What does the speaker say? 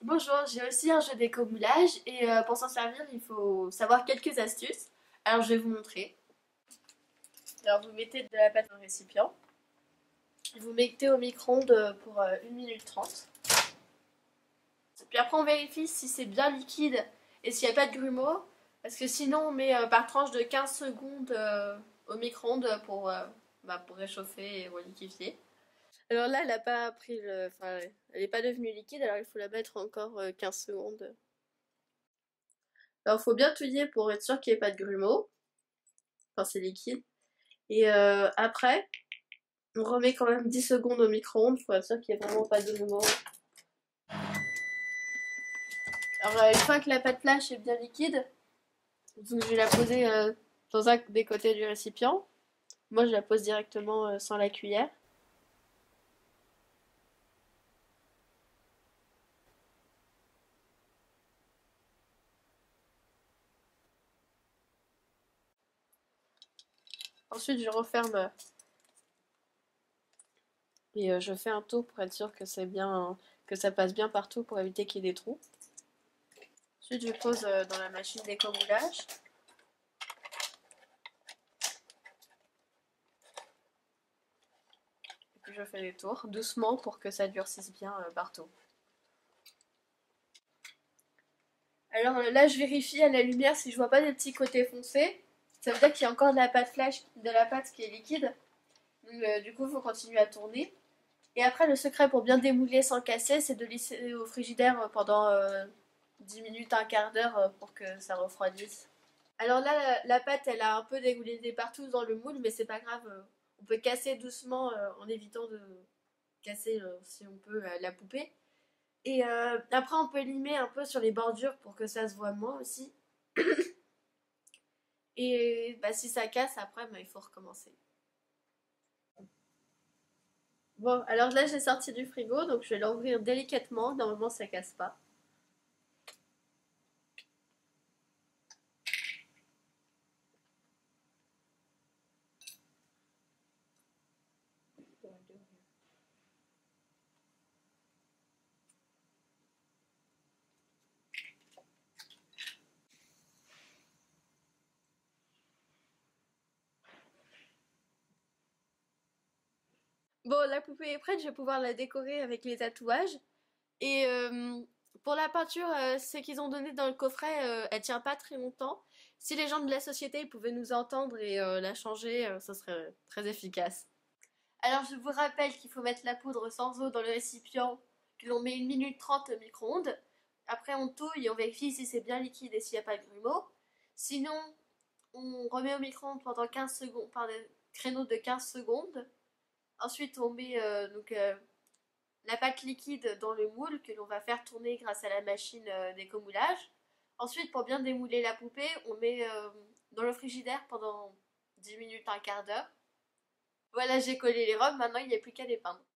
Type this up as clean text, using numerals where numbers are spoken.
Bonjour, j'ai aussi un jeu d'éco-moulage et pour s'en servir, il faut savoir quelques astuces. Alors je vais vous montrer. Alors vous mettez de la pâte dans le récipient. Vous mettez au micro-ondes pour 1 minute 30. Puis après on vérifie si c'est bien liquide et s'il n'y a pas de grumeaux. Parce que sinon on met par tranche de 15 secondes au micro-ondes pour réchauffer et reliquéfier. Alors là, elle n'a pas pris le. Enfin, elle n'est pas devenue liquide, alors il faut la mettre encore 15 secondes. Alors, faut bien touiller pour être sûr qu'il n'y ait pas de grumeaux. Enfin, c'est liquide. Et après, on remet quand même 10 secondes au micro-ondes pour être sûr qu'il n'y ait vraiment pas de grumeaux. Alors, une fois que la pâte flash est bien liquide, donc je vais la poser dans un des côtés du récipient. Moi, je la pose directement sans la cuillère. Ensuite, je referme et je fais un tour pour être sûr que c'est bien, que ça passe bien partout pour éviter qu'il y ait des trous. Ensuite, je pose dans la machine d'éco-moulage. Et puis je fais les tours doucement pour que ça durcisse bien partout. Alors là, je vérifie à la lumière si je vois pas des petits côtés foncés. Ça veut dire qu'il y a encore de la pâte flash, de la pâte qui est liquide. Donc, du coup, il faut continuer à tourner. Et après, le secret pour bien démouler sans casser, c'est de laisser au frigidaire pendant 10 minutes, un quart d'heure pour que ça refroidisse. Alors là, la pâte, elle a un peu dégouliné partout dans le moule, mais c'est pas grave. On peut casser doucement en évitant de casser, si on peut, la poupée. Et après, on peut limer un peu sur les bordures pour que ça se voit moins aussi. Et bah, si ça casse, après, bah, il faut recommencer. Bon, alors là, j'ai sorti du frigo, donc je vais l'ouvrir délicatement. Normalement, ça casse pas. Bon, la poupée est prête, je vais pouvoir la décorer avec les tatouages. Et pour la peinture, ce qu'ils ont donné dans le coffret, elle tient pas très longtemps. Si les gens de la société pouvaient nous entendre et la changer, ça serait très efficace. Alors je vous rappelle qu'il faut mettre la poudre sans eau dans le récipient, que l'on met 1 minute 30 au micro-ondes. Après on touille et on vérifie si c'est bien liquide et s'il n'y a pas de grumeaux. Sinon, on remet au micro-ondes pendant 15 secondes, par des créneaux de 15 secondes. Ensuite on met la pâte liquide dans le moule que l'on va faire tourner grâce à la machine d'écomoulage. Ensuite, pour bien démouler la poupée, on met dans le frigidaire pendant 10 minutes, un quart d'heure. Voilà, j'ai collé les robes, maintenant il n'y a plus qu'à les peindre.